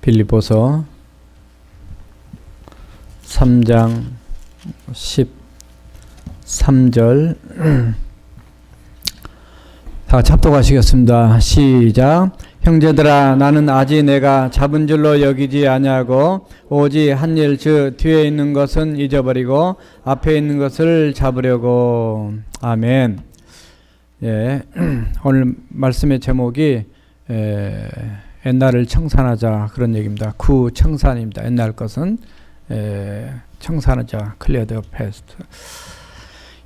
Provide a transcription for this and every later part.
빌립보서 3장 13절 다 합독하시겠습니다. 시작. 형제들아, 나는 아직 내가 잡은 줄로 여기지 아니하고 오직 한 일, 즉 뒤에 있는 것은 잊어버리고 앞에 있는 것을 잡으려고. 아멘. 예, 오늘 말씀의 제목이 옛날을 청산하자, 그런 얘기입니다. 구청산입니다. 옛날 것은 청산하자. 클리어 더 패스트.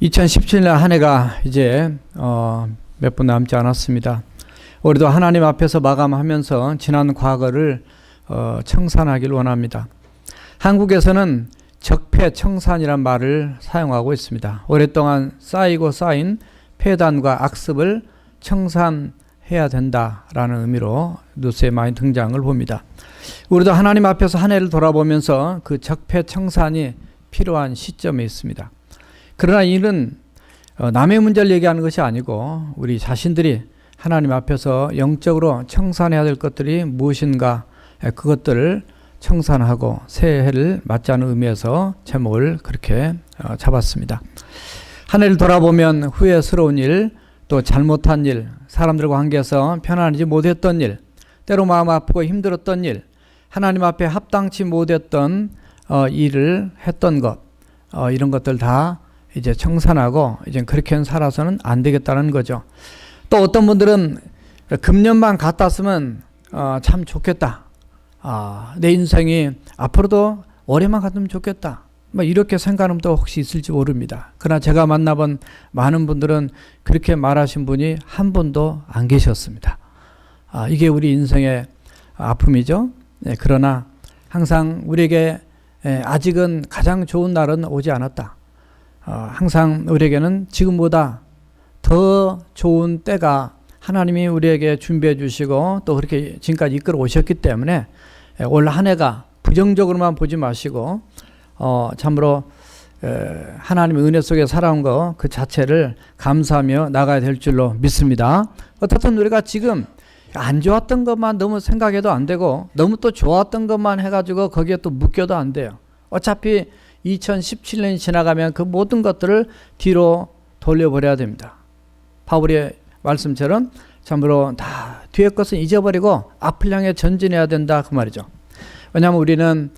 2017년 한 해가 이제 몇 분 남지 않았습니다. 우리도 하나님 앞에서 마감하면서 지난 과거를 청산하길 원합니다. 한국에서는 적폐청산이란 말을 사용하고 있습니다. 오랫동안 쌓이고 쌓인 폐단과 악습을 청산해야 된다라는 의미로 뉴스에 많이 등장을 봅니다. 우리도 하나님 앞에서 한 해를 돌아보면서 그 적폐청산이 필요한 시점에 있습니다. 그러나 이는 남의 문제를 얘기하는 것이 아니고 우리 자신들이 하나님 앞에서 영적으로 청산해야 될 것들이 무엇인가, 그것들을 청산하고 새해를 맞자는 의미에서 제목을 그렇게 잡았습니다. 한 해를 돌아보면 후회스러운 일, 또 잘못한 일, 사람들과 관계에서 편안하지 못했던 일, 때로 마음 아프고 힘들었던 일, 하나님 앞에 합당치 못했던 일을 했던 것, 이런 것들 다 이제 청산하고 이제 그렇게는 살아서는 안 되겠다는 거죠. 또 어떤 분들은 금년만 같았으면 참 좋겠다. 내 인생이 앞으로도 올해만 같으면 좋겠다. 뭐 이렇게 생각하는 분도 혹시 있을지 모릅니다. 그러나 제가 만나본 많은 분들은 그렇게 말하신 분이 한 분도 안 계셨습니다. 이게 우리 인생의 아픔이죠. 그러나 항상 우리에게 아직은 가장 좋은 날은 오지 않았다. 항상 우리에게는 지금보다 더 좋은 때가 하나님이 우리에게 준비해 주시고 또 그렇게 지금까지 이끌어 오셨기 때문에 올 한 해가 부정적으로만 보지 마시고 참으로 하나님의 은혜 속에 살아온 것 그 자체를 감사하며 나가야 될 줄로 믿습니다. 어떻든 우리가 지금 안 좋았던 것만 너무 생각해도 안 되고 너무 또 좋았던 것만 해가지고 거기에 또 묶여도 안 돼요. 어차피 2017년이 지나가면 그 모든 것들을 뒤로 돌려버려야 됩니다. 바울의 말씀처럼 참으로 다 뒤의 것은 잊어버리고 앞을 향해 전진해야 된다, 그 말이죠. 왜냐하면 우리는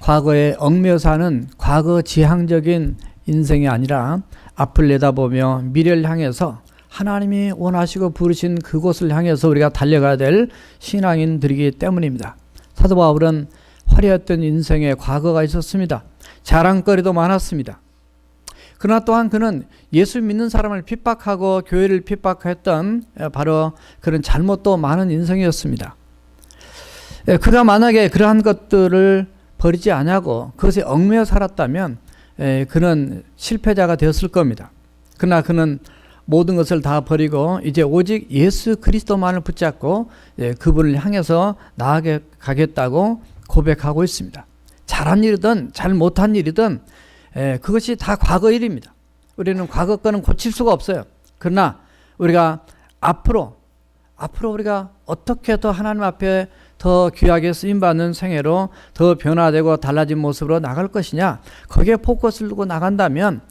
과거에 얽매여 사는 과거 지향적인 인생이 아니라 앞을 내다보며 미래를 향해서 하나님이 원하시고 부르신 그곳을 향해서 우리가 달려가야 될 신앙인들이기 때문입니다. 사도 바울은 화려했던 인생의 과거가 있었습니다. 자랑거리도 많았습니다. 그러나 또한 그는 예수 믿는 사람을 핍박하고 교회를 핍박했던 바로 그런 잘못도 많은 인생이었습니다. 그가 만약에 그러한 것들을 버리지 않냐고 그것에 얽매여 살았다면 그는 실패자가 되었을 겁니다. 그러나 그는 모든 것을 다 버리고 이제 오직 예수 그리스도만을 붙잡고 그분을 향해서 나아가겠다고 고백하고 있습니다. 잘한 일이든 잘 못한 일이든 그것이 다 과거 일입니다. 우리는 과거 거는 고칠 수가 없어요. 그러나 우리가 앞으로 우리가 어떻게 더 하나님 앞에 더 귀하게 쓰임받는 생애로 더 변화되고 달라진 모습으로 나갈 것이냐, 거기에 포커스를 두고 나간다면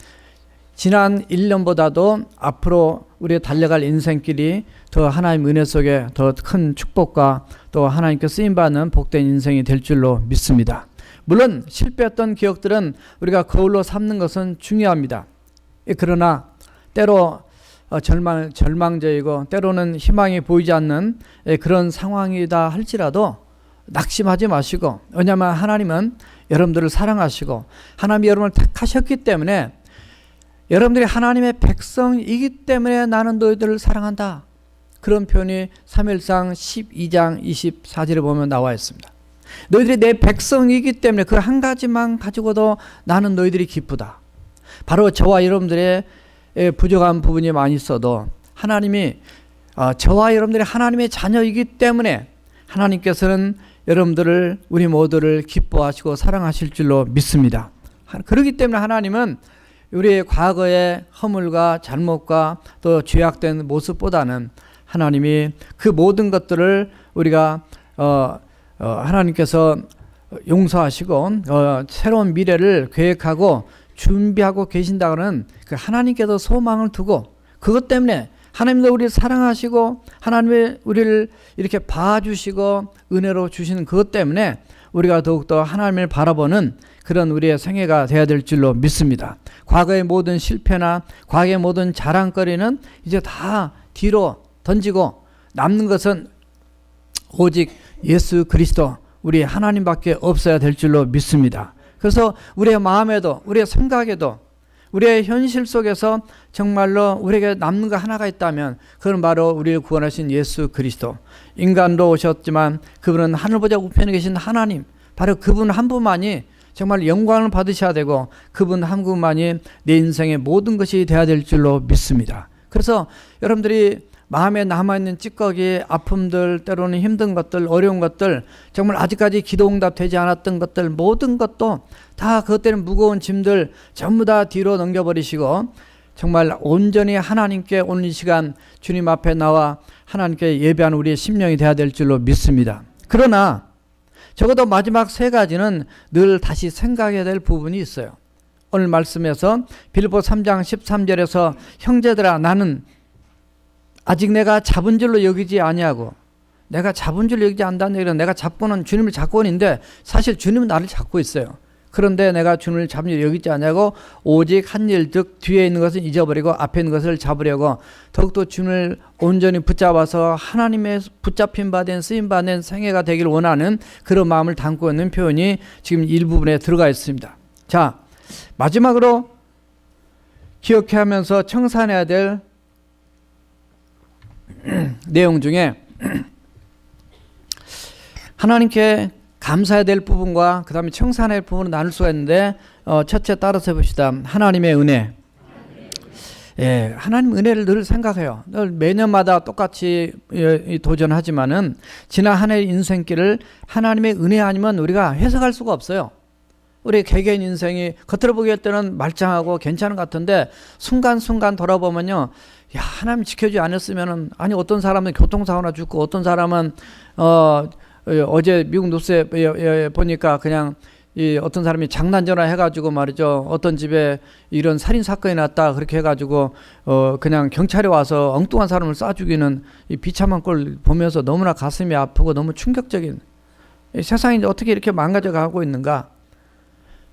지난 1년보다도 앞으로 우리가 달려갈 인생길이 더 하나님 은혜 속에 더 큰 축복과 또 하나님께 쓰임받는 복된 인생이 될 줄로 믿습니다. 물론 실패했던 기억들은 우리가 거울로 삼는 것은 중요합니다. 그러나 때로 절망적이고 때로는 희망이 보이지 않는 그런 상황이다 할지라도 낙심하지 마시고, 왜냐하면 하나님은 여러분들을 사랑하시고 하나님이 여러분을 택하셨기 때문에 여러분들이 하나님의 백성이기 때문에 나는 너희들을 사랑한다. 그런 표현이 사무엘상 12장 24절에 보면 나와 있습니다. 너희들이 내 백성이기 때문에 그 한 가지만 가지고도 나는 너희들이 기쁘다. 바로 저와 여러분들의 부족한 부분이 많이 있어도 하나님이 저와 여러분들이 하나님의 자녀이기 때문에 하나님께서는 여러분들을, 우리 모두를 기뻐하시고 사랑하실 줄로 믿습니다. 그렇기 때문에 하나님은 우리의 과거의 허물과 잘못과 또 죄악된 모습보다는 하나님이 그 모든 것들을 우리가 하나님께서 용서하시고 새로운 미래를 계획하고 준비하고 계신다는 그 하나님께서 소망을 두고 그것 때문에 하나님도 우리를 사랑하시고 하나님이 우리를 이렇게 봐주시고 은혜로 주시는 그것 때문에 우리가 더욱더 하나님을 바라보는 그런 우리의 생애가 되어야 될 줄로 믿습니다. 과거의 모든 실패나 과거의 모든 자랑거리는 이제 다 뒤로 던지고 남는 것은 오직 예수 그리스도 우리 하나님밖에 없어야 될 줄로 믿습니다. 그래서 우리의 마음에도 우리의 생각에도 우리의 현실 속에서 정말로 우리에게 남는 거 하나가 있다면 그건 바로 우리를 구원하신 예수 그리스도. 인간으로 오셨지만 그분은 하늘보다 우편에 계신 하나님, 바로 그분 한 분만이 정말 영광을 받으셔야 되고 그분 한 분만이 내 인생의 모든 것이 되어야 될 줄로 믿습니다. 그래서 여러분들이 마음에 남아있는 찌꺼기, 아픔들, 때로는 힘든 것들, 어려운 것들, 정말 아직까지 기도 응답되지 않았던 것들, 모든 것도 다 그것 때문에 무거운 짐들 전부 다 뒤로 넘겨버리시고 정말 온전히 하나님께 오늘 이 시간 주님 앞에 나와 하나님께 예배하는 우리의 심령이 되어야 될 줄로 믿습니다. 그러나 적어도 마지막 세 가지는 늘 다시 생각해야 될 부분이 있어요. 오늘 말씀에서 빌립보 3장 13절에서 형제들아 나는 아직 내가 잡은 줄로 여기지 아니하고 내가 잡은 줄로 여기지 않다는 얘기는 내가 잡고는 주님을 잡고는데 사실 주님은 나를 잡고 있어요. 그런데 내가 주님을 잡은 줄로 여기지 아니하고 오직 한 일 즉 뒤에 있는 것을 잊어버리고 앞에 있는 것을 잡으려고 더욱더 주님을 온전히 붙잡아서 하나님의 붙잡힌 바 된 쓰임 받는 생애가 되길 원하는 그런 마음을 담고 있는 표현이 지금 일부분에 들어가 있습니다. 자, 마지막으로 기억해야 하면서 청산해야 될 내용 중에 하나님께 감사해야 될 부분과 그 다음에 청산해야 될 부분을 나눌 수가 있는데 첫째 따라서 해봅시다. 하나님의 은혜. 예, 하나님 은혜를 늘 생각해요. 늘 매년마다 똑같이 도전하지만은 지난 한 해의 인생길을 하나님의 은혜 아니면 우리가 해석할 수가 없어요. 우리 개개인 인생이 겉으로 보기에 때는 말짱하고 괜찮은 것 같은데 순간순간 돌아보면요. 야, 하나님 지켜주지 않았으면은, 아니, 어떤 사람은 교통사고나 죽고, 어떤 사람은, 어제 미국 뉴스에 보니까 그냥, 어떤 사람이 장난 전화 해가지고 말이죠. 어떤 집에 이런 살인사건이 났다. 그렇게 해가지고, 그냥 경찰이 와서 엉뚱한 사람을 쏴 죽이는 이 비참한 걸 보면서 너무나 가슴이 아프고 너무 충격적인, 세상이 어떻게 이렇게 망가져 가고 있는가.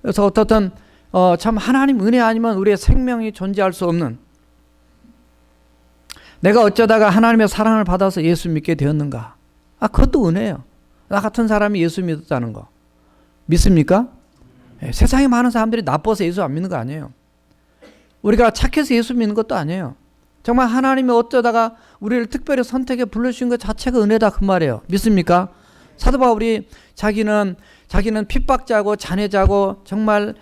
그래서 어떻든, 참 하나님 은혜 아니면 우리의 생명이 존재할 수 없는, 내가 어쩌다가 하나님의 사랑을 받아서 예수 믿게 되었는가? 그것도 은혜예요. 나 같은 사람이 예수 믿었다는 거. 믿습니까? 네, 세상에 많은 사람들이 나빠서 예수 안 믿는 거 아니에요. 우리가 착해서 예수 믿는 것도 아니에요. 정말 하나님이 어쩌다가 우리를 특별히 선택해 불러주신 것 자체가 은혜다 그 말이에요. 믿습니까? 사도 바울이 자기는 핍박자고 잔해자고 정말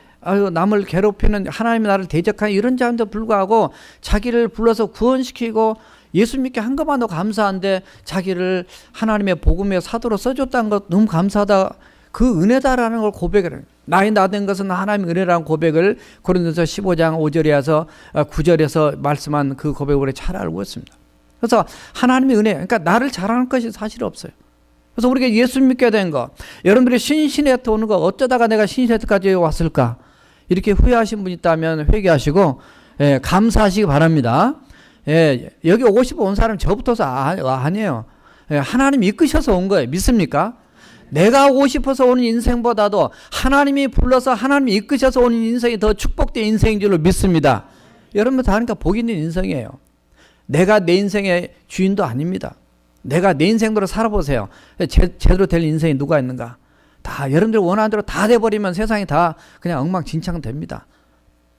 남을 괴롭히는 하나님이 나를 대적하는 이런 자인데 불구하고 자기를 불러서 구원시키고 예수 믿게 한 것만도 감사한데 자기를 하나님의 복음의 사도로 써줬다는 것 너무 감사하다. 그 은혜다라는 걸 고백을 해요. 나의 나된 것은 하나님의 은혜라는 고백을 고린도서 15장 5절에서 9절에서 말씀한 그 고백을 우리 잘 알고 있습니다. 그래서 하나님의 은혜, 그러니까 나를 자랑할 것이 사실 없어요. 그래서 우리가 예수 믿게 된 거, 여러분들이 신신에트 오는 거 어쩌다가 내가 신신에트까지 왔을까? 이렇게 후회하신 분 있다면 회개하시고 감사하시기 바랍니다. 여기 오고 싶어 온 사람 저부터서 아니에요. 하나님이 이끄셔서 온 거예요. 믿습니까? 내가 오고 싶어서 오는 인생보다도 하나님이 불러서 하나님이 이끄셔서 오는 인생이 더 축복된 인생인 줄로 믿습니다. 여러분 다 하니까 복 있는 인생이에요. 내가 내 인생의 주인도 아닙니다. 내가 내 인생대로 살아보세요. 제대로 될 인생이 누가 있는가? 다 여러분들 원하는 대로 다 돼버리면 세상이 다 그냥 엉망진창 됩니다.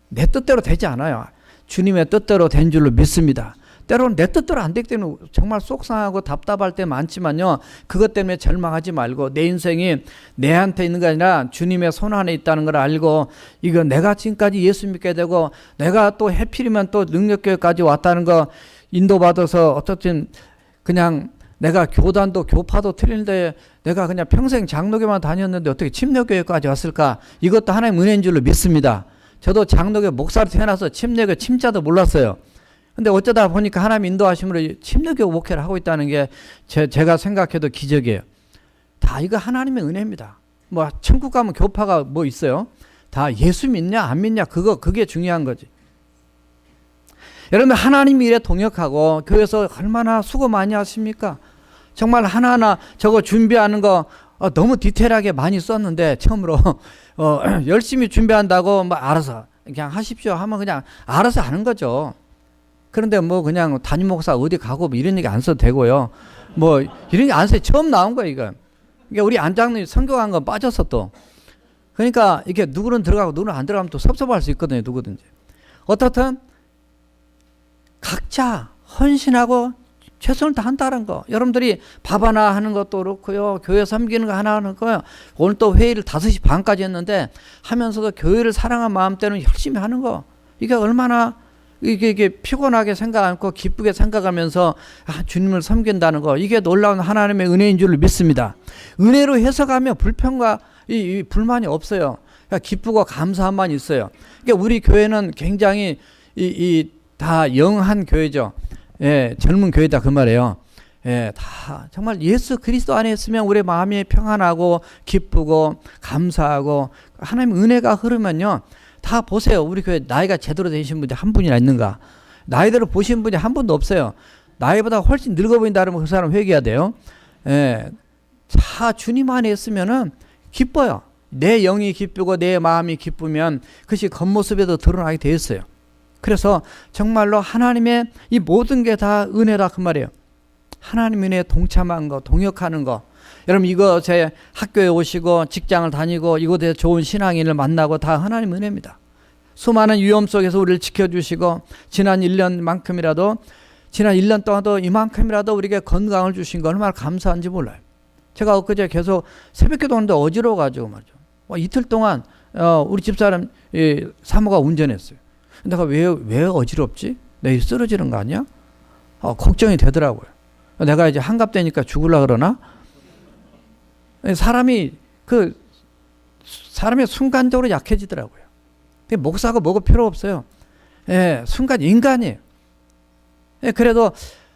내 뜻대로 되지 않아요. 주님의 뜻대로 된 줄로 믿습니다. 때로는 내 뜻대로 안 되기 때문에 정말 속상하고 답답할 때 많지만요. 그것 때문에 절망하지 말고 내 인생이 내한테 있는 게 아니라 주님의 손 안에 있다는 걸 알고 이거 내가 지금까지 예수 믿게 되고 내가 또 해필이면 또 능력교회까지 왔다는 거 인도받아서 어떻든 그냥 내가 교단도 교파도 틀린데 내가 그냥 평생 장로교만 다녔는데 어떻게 침례교회까지 왔을까? 이것도 하나님의 은혜인 줄로 믿습니다. 저도 장로교 목사로 태어나서 침례교 침자도 몰랐어요. 근데 어쩌다 보니까 하나님 인도하심으로 침례교 목회를 하고 있다는 게 제가 생각해도 기적이에요. 다 이거 하나님의 은혜입니다. 뭐 천국 가면 교파가 뭐 있어요? 다 예수 믿냐 안 믿냐 그게 중요한 거지. 여러분 하나님 일에 동역하고 교회에서 얼마나 수고 많이 하십니까? 정말 하나하나 저거 준비하는 거 너무 디테일하게 많이 썼는데 처음으로 열심히 준비한다고 뭐 알아서 그냥 하십시오 하면 그냥 알아서 하는 거죠. 그런데 뭐 그냥 담임 목사 어디 가고 뭐 이런 얘기 안 써도 되고요. 뭐 이런 게 안 써요. 처음 나온 거예요 이건. 그러니까 우리 안장님이 성경한 건 빠졌어 또. 그러니까 이게 누구는 들어가고 누구는 안 들어가면 또 섭섭할 수 있거든요. 누구든지. 어떻든 각자 헌신하고 최선을 다한다는 거. 여러분들이 밥 하나 하는 것도 그렇고요. 교회 섬기는 거 하나 하는 거요. 오늘 또 회의를 5시 반까지 했는데 하면서도 교회를 사랑한 마음대로 열심히 하는 거. 이게 얼마나 이게 피곤하게 생각 않고 기쁘게 생각하면서 주님을 섬긴다는 거. 이게 놀라운 하나님의 은혜인 줄 믿습니다. 은혜로 해석하면 불평과 이 불만이 없어요. 그러니까 기쁘고 감사함만 있어요. 그러니까 우리 교회는 굉장히 다 영한 교회죠. 예, 젊은 교회다 그 말이에요. 예, 다 정말 예수 그리스도 안에 있으면 우리 마음이 평안하고 기쁘고 감사하고 하나님 은혜가 흐르면요. 다 보세요. 우리 교회 나이가 제대로 되신 분이 한 분이나 있는가? 나이대로 보신 분이 한 분도 없어요. 나이보다 훨씬 늙어 보인다 그러면 그 사람 회개해야 돼요. 예, 다 주님 안에 있으면은 기뻐요. 내 영이 기쁘고 내 마음이 기쁘면 그것이 겉모습에도 드러나게 되어 있어요. 그래서 정말로 하나님의 이 모든 게 다 은혜라 그 말이에요. 하나님 은혜에 동참한 거, 동역하는 거. 여러분 이거 제 학교에 오시고 직장을 다니고 이곳에 좋은 신앙인을 만나고 다 하나님 은혜입니다. 수많은 위험 속에서 우리를 지켜주시고 지난 1년 동안도 이만큼이라도 우리에게 건강을 주신 거 얼마나 감사한지 몰라요. 제가 엊그제 계속 새벽기도 하는데 어지러워가지고 말이죠. 이틀 동안 우리 집사람 사모가 운전했어요. 내가 왜 어지럽지? 내가 쓰러지는 거 아니야? 걱정이 되더라고요. 내가 이제 한갑되니까 죽으려고 그러나? 사람이 순간적으로 약해지더라고요. 목사가 뭐가 필요 없어요. 예, 순간 인간이에요. 예, 그래도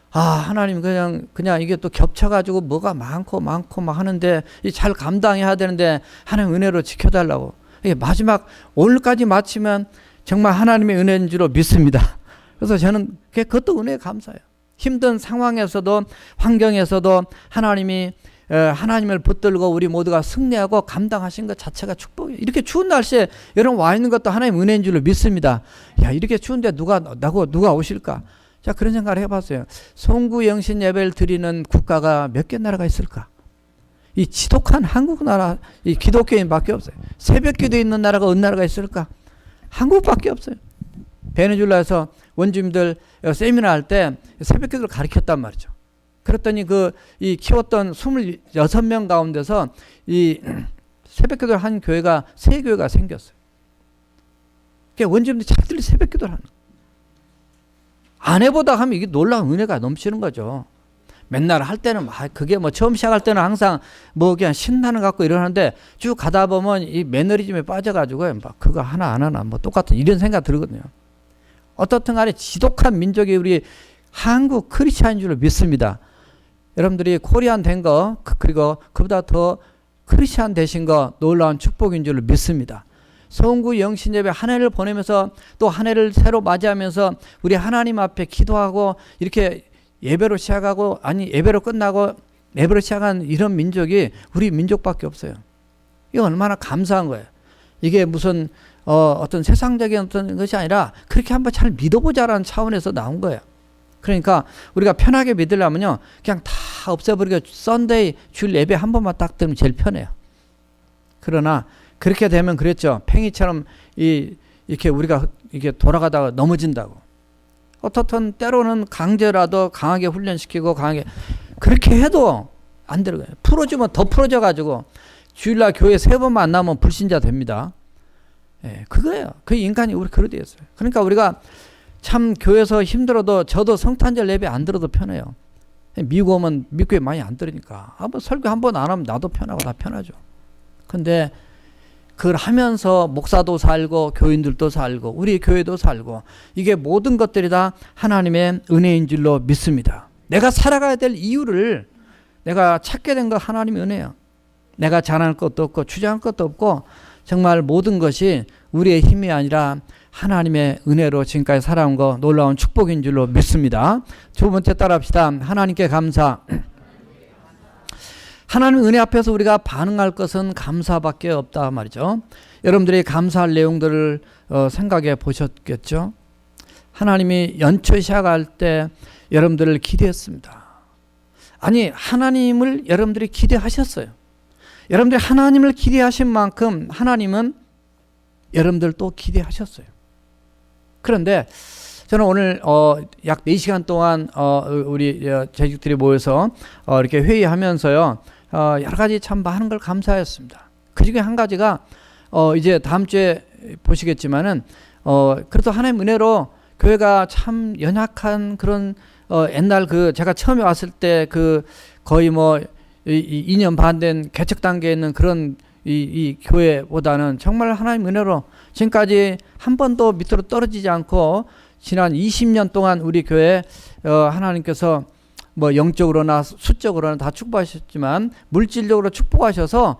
하나님 그냥 이게 또 겹쳐가지고 뭐가 많고 막 하는데 잘 감당해야 되는데 하나님 은혜로 지켜달라고. 이게 마지막 오늘까지 마치면 정말 하나님의 은혜인 줄 믿습니다. 그래서 저는 그것도 은혜에 감사해요. 힘든 상황에서도 환경에서도 하나님을 붙들고 우리 모두가 승리하고 감당하신 것 자체가 축복이에요. 이렇게 추운 날씨에 여러분 와 있는 것도 하나님 은혜인 줄 믿습니다. 야, 이렇게 추운데 누가 오실까? 자, 그런 생각을 해봤어요. 송구 영신 예배를 드리는 국가가 몇 개 나라가 있을까? 이 지독한 한국 나라, 이 기독교인밖에 없어요. 새벽 기도 있는 나라가 어느 나라가 있을까? 한국밖에 없어요. 베네수엘라에서 원주민들 세미나 할 때 새벽 기도를 가르쳤단 말이죠. 그랬더니 이 키웠던 26명 가운데서 이 새벽 기도를 한 교회가 3교회가 생겼어요. 그러니까 원주민들이 자기들이 새벽 기도를 하는 거예요. 안 해보다 하면 이게 놀라운 은혜가 넘치는 거죠. 맨날 할 때는 그게 처음 시작할 때는 항상 그냥 신나는 것 같고 이러는데 쭉 가다 보면 이 매너리즘에 빠져가지고 그거 하나 안 하나 똑같은 이런 생각 들거든요. 어떻든 간에 지독한 민족이 우리 한국 크리스찬인 줄 믿습니다. 여러분들이 코리안 된 거 그리고 그보다 더 크리스찬 되신 거 놀라운 축복인 줄 믿습니다. 송구 영신예배 한 해를 보내면서 또 한 해를 새로 맞이하면서 우리 하나님 앞에 기도하고 이렇게 예배로 시작하고 예배로 끝나고 예배로 시작한 이런 민족이 우리 민족밖에 없어요. 이게 얼마나 감사한 거예요. 이게 무슨 어떤 세상적인 어떤 것이 아니라 그렇게 한번 잘 믿어보자라는 차원에서 나온 거예요. 그러니까 우리가 편하게 믿으려면요 그냥 다 없애버리고 썬데이 주일 예배 한 번만 딱 들으면 제일 편해요. 그러나 그렇게 되면 그랬죠. 팽이처럼 이렇게 우리가 이게 돌아가다가 넘어진다고. 어떻든 때로는 강제라도 강하게 훈련시키고 강하게 그렇게 해도 안 들어가요. 풀어주면 더 풀어져 가지고 주일날 교회 3번 만나면 불신자 됩니다. 예, 그거예요. 그 인간이 우리 그러되어 있어요. 그러니까 우리가 참 교회에서 힘들어도 저도 성탄절 예배 안 들어도 편해요. 미국 오면 미국에 많이 안 들으니까 설교 한 번 안 하면 나도 편하고 다 편하죠. 근데 그걸 하면서 목사도 살고 교인들도 살고 우리 교회도 살고 이게 모든 것들이 다 하나님의 은혜인 줄로 믿습니다. 내가 살아가야 될 이유를 내가 찾게 된 거 하나님의 은혜예요. 내가 자랑할 것도 없고 주장할 것도 없고 정말 모든 것이 우리의 힘이 아니라 하나님의 은혜로 지금까지 살아온 거 놀라운 축복인 줄로 믿습니다. 두 번째 따라합시다. 하나님께 감사. 하나님 은혜 앞에서 우리가 반응할 것은 감사밖에 없다 말이죠. 여러분들이 감사할 내용들을 생각해 보셨겠죠. 하나님이 연초 시작할 때 여러분들을 기대했습니다. 아니, 하나님을 여러분들이 기대하셨어요. 여러분들이 하나님을 기대하신 만큼 하나님은 여러분들 또 기대하셨어요. 그런데 저는 오늘 약 4시간 동안 우리 재직들이 모여서 이렇게 회의하면서요, 여러 가지 참 많은 걸 감사했습니다. 그 중에 한 가지가 이제 다음 주에 보시겠지만은 그래도 하나님 은혜로 교회가 참 연약한 그런 옛날 제가 처음에 왔을 때 거의 2년 반 된 개척 단계에 있는 그런 이 교회보다는 정말 하나님 은혜로 지금까지 한 번도 밑으로 떨어지지 않고 지난 20년 동안 우리 교회 하나님께서 영적으로나 수적으로나 다 축복하셨지만 물질적으로 축복하셔서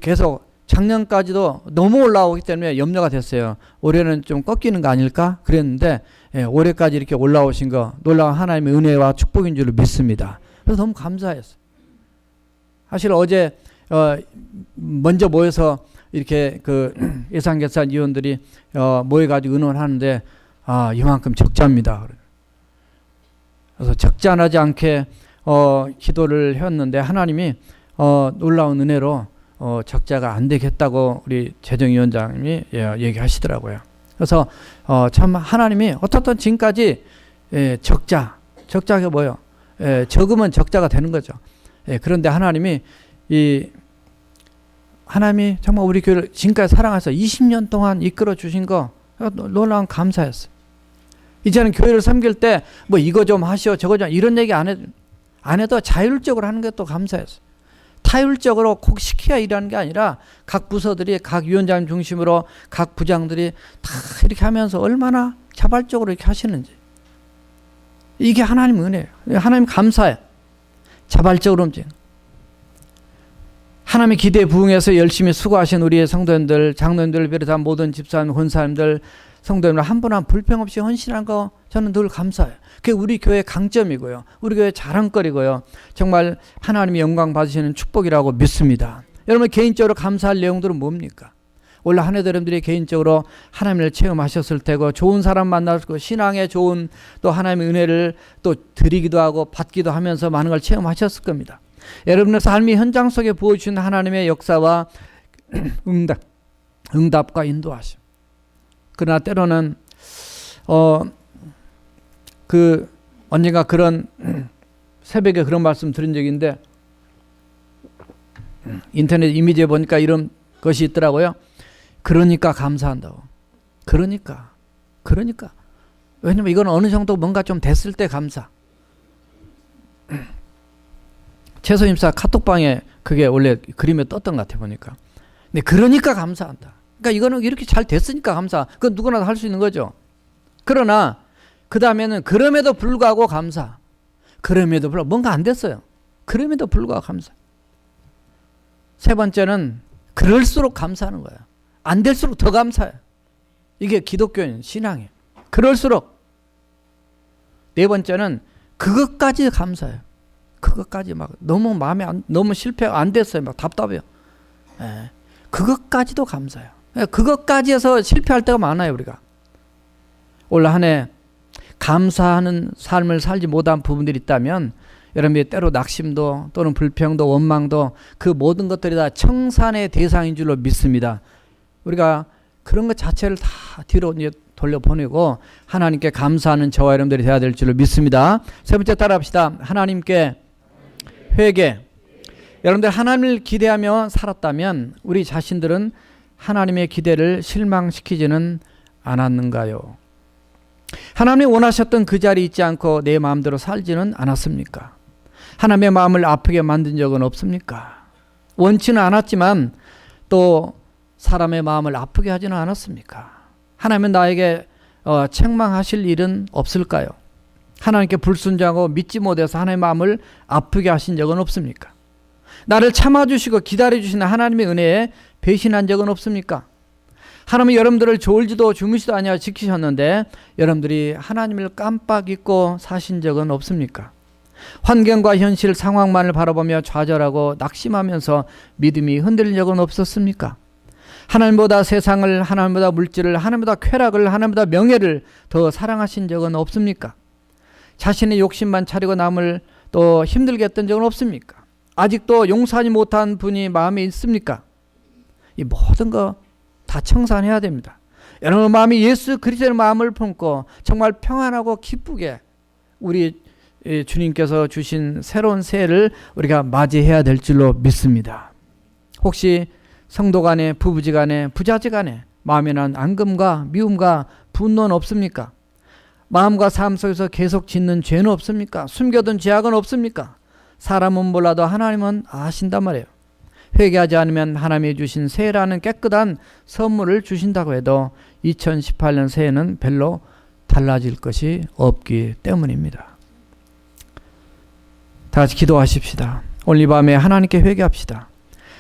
계속 작년까지도 너무 올라오기 때문에 염려가 됐어요. 올해는 좀 꺾이는 거 아닐까 그랬는데 올해까지 이렇게 올라오신 거 놀라운 하나님의 은혜와 축복인 줄 믿습니다. 그래서 너무 감사했어요. 사실 어제 먼저 모여서 이렇게 예산결산 위원들이 모여가지고 의논하는데 이만큼 적자입니다. 그래서 적자나지 않게 기도를 했는데 하나님이 놀라운 은혜로 적자가 안 되겠다고 우리 재정위원장님이 얘기하시더라고요. 그래서 참 하나님이 어떻든 지금까지 적자가 뭐예요? 적으면 적자가 되는 거죠. 그런데 하나님이 정말 우리 교회를 지금까지 사랑해서 20년 동안 이끌어 주신 거 놀라운 감사였어요. 이제는 교회를 섬길 때 이거 좀 하시오 저거 좀 이런 얘기 안 해도 자율적으로 하는 게 또 감사했어요. 타율적으로 꼭 시켜야 일하는 게 아니라 각 부서들이 각 위원장 중심으로 각 부장들이 다 이렇게 하면서 얼마나 자발적으로 이렇게 하시는지 이게 하나님 은혜예요. 하나님 감사해요. 자발적으로 움직이는 하나님의 기대에 부응해서 열심히 수고하신 우리의 성도님들, 장로님들을 비롯한 모든 집사님, 권사님들, 성도님들 한 분 한 불평 없이 헌신한 거 저는 늘 감사해요. 그게 우리 교회의 강점이고요. 우리 교회의 자랑거리고요. 정말 하나님의 영광 받으시는 축복이라고 믿습니다. 여러분 개인적으로 감사할 내용들은 뭡니까? 올 한 해도 여러분들이 개인적으로 하나님을 체험하셨을 테고 좋은 사람 만났고 신앙에 좋은 또 하나님의 은혜를 또 드리기도 하고 받기도 하면서 많은 걸 체험하셨을 겁니다. 여러분의 삶이 현장 속에 부어주신 하나님의 역사와 응답과 인도하심. 그러나 때로는 언젠가 그런 새벽에 그런 말씀 드린 적이 있는데 인터넷 이미지에 보니까 이런 것이 있더라고요. 그러니까 감사한다고. 그러니까. 왜냐면 이건 어느 정도 뭔가 좀 됐을 때 감사. 최소임사 카톡방에 그게 원래 그림에 떴던 것 같아 보니까. 근데 그러니까 감사한다. 그러니까 이거는 이렇게 잘 됐으니까 감사. 그건 누구나 할 수 있는 거죠. 그러나 그 다음에는 그럼에도 불구하고 감사. 그럼에도 불구하고 뭔가 안 됐어요. 그럼에도 불구하고 감사. 세 번째는 그럴수록 감사하는 거예요. 안 될수록 더 감사해요. 이게 기독교인 신앙이에요. 그럴수록. 네 번째는 그것까지 감사해요. 그것까지 너무 마음에 너무 실패가 안 됐어요. 답답해요. 그것까지도 감사해요. 그것까지 해서 실패할 때가 많아요, 우리가. 올 한 해 감사하는 삶을 살지 못한 부분들이 있다면 여러분이 때로 낙심도 또는 불평도 원망도 그 모든 것들이 다 청산의 대상인 줄로 믿습니다. 우리가 그런 것 자체를 다 뒤로 이제 돌려보내고 하나님께 감사하는 저와 여러분들이 되어야 될 줄로 믿습니다. 세 번째 따라합시다. 하나님께 회개. 여러분들 하나님을 기대하며 살았다면 우리 자신들은 하나님의 기대를 실망시키지는 않았는가요? 하나님이 원하셨던 그 자리에 있지 않고 내 마음대로 살지는 않았습니까? 하나님의 마음을 아프게 만든 적은 없습니까? 원치는 않았지만 또 사람의 마음을 아프게 하지는 않았습니까? 하나님은 나에게 책망하실 일은 없을까요? 하나님께 불순종하고 믿지 못해서 하나님의 마음을 아프게 하신 적은 없습니까? 나를 참아주시고 기다려주시는 하나님의 은혜에 배신한 적은 없습니까? 하나님은 여러분들을 졸지도 주무시도 아니하고 지키셨는데 여러분들이 하나님을 깜빡 잊고 사신 적은 없습니까? 환경과 현실 상황만을 바라보며 좌절하고 낙심하면서 믿음이 흔들린 적은 없었습니까? 하나님보다 세상을, 하나님보다 물질을, 하나님보다 쾌락을, 하나님보다 명예를 더 사랑하신 적은 없습니까? 자신의 욕심만 차리고 남을 또 힘들게 했던 적은 없습니까? 아직도 용서하지 못한 분이 마음에 있습니까? 이 모든 거 다 청산해야 됩니다. 여러분 마음이 예수 그리스도의 마음을 품고 정말 평안하고 기쁘게 우리 주님께서 주신 새로운 새해를 우리가 맞이해야 될 줄로 믿습니다. 혹시 성도 간에, 부부지간에, 부자지간에 마음에 난 앙금과 미움과 분노는 없습니까? 마음과 삶 속에서 계속 짓는 죄는 없습니까? 숨겨둔 죄악은 없습니까? 사람은 몰라도 하나님은 아신단 말이에요. 회개하지 않으면 하나님이 주신 새해라는 깨끗한 선물을 주신다고 해도 2018년 새해는 별로 달라질 것이 없기 때문입니다. 다 같이 기도하십시다. 오늘 이 밤에 하나님께 회개합시다.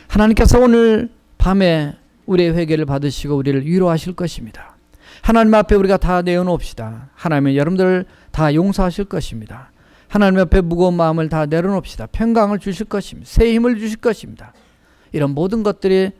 하나님께서 오늘 밤에 우리의 회개를 받으시고 우리를 위로하실 것입니다. 하나님 앞에 우리가 다 내어놓읍시다. 하나님은 여러분들 다 용서하실 것입니다. 하나님 앞에 무거운 마음을 다 내려놓읍시다. 평강을 주실 것입니다. 새 힘을 주실 것입니다. 이런 모든 것들이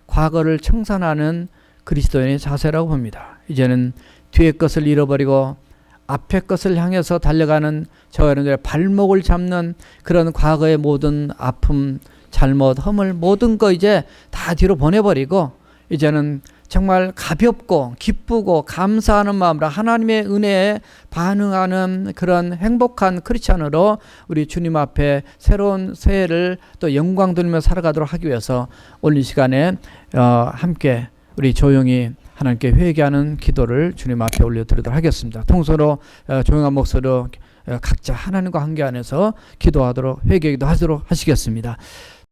과거를 청산하는 그리스도인의 자세라고 봅니다. 이제는 뒤의 것을 잃어버리고 앞의 것을 향해서 달려가는 저와 여러분들의 발목을 잡는 그런 과거의 모든 아픔, 잘못, 허물 모든 거 이제 다 뒤로 보내버리고 이제는 정말 가볍고 기쁘고 감사하는 마음으로 하나님의 은혜에 반응하는 그런 행복한 크리스찬으로 우리 주님 앞에 새로운 새해를 또 영광 돌리며 살아가도록 하기 위해서 오늘 이 시간에 함께 우리 조용히 하나님께 회개하는 기도를 주님 앞에 올려드리도록 하겠습니다. 통서로 조용한 목소리로 각자 하나님과 관계 안에서 기도하도록 회개기도 하도록 하시겠습니다.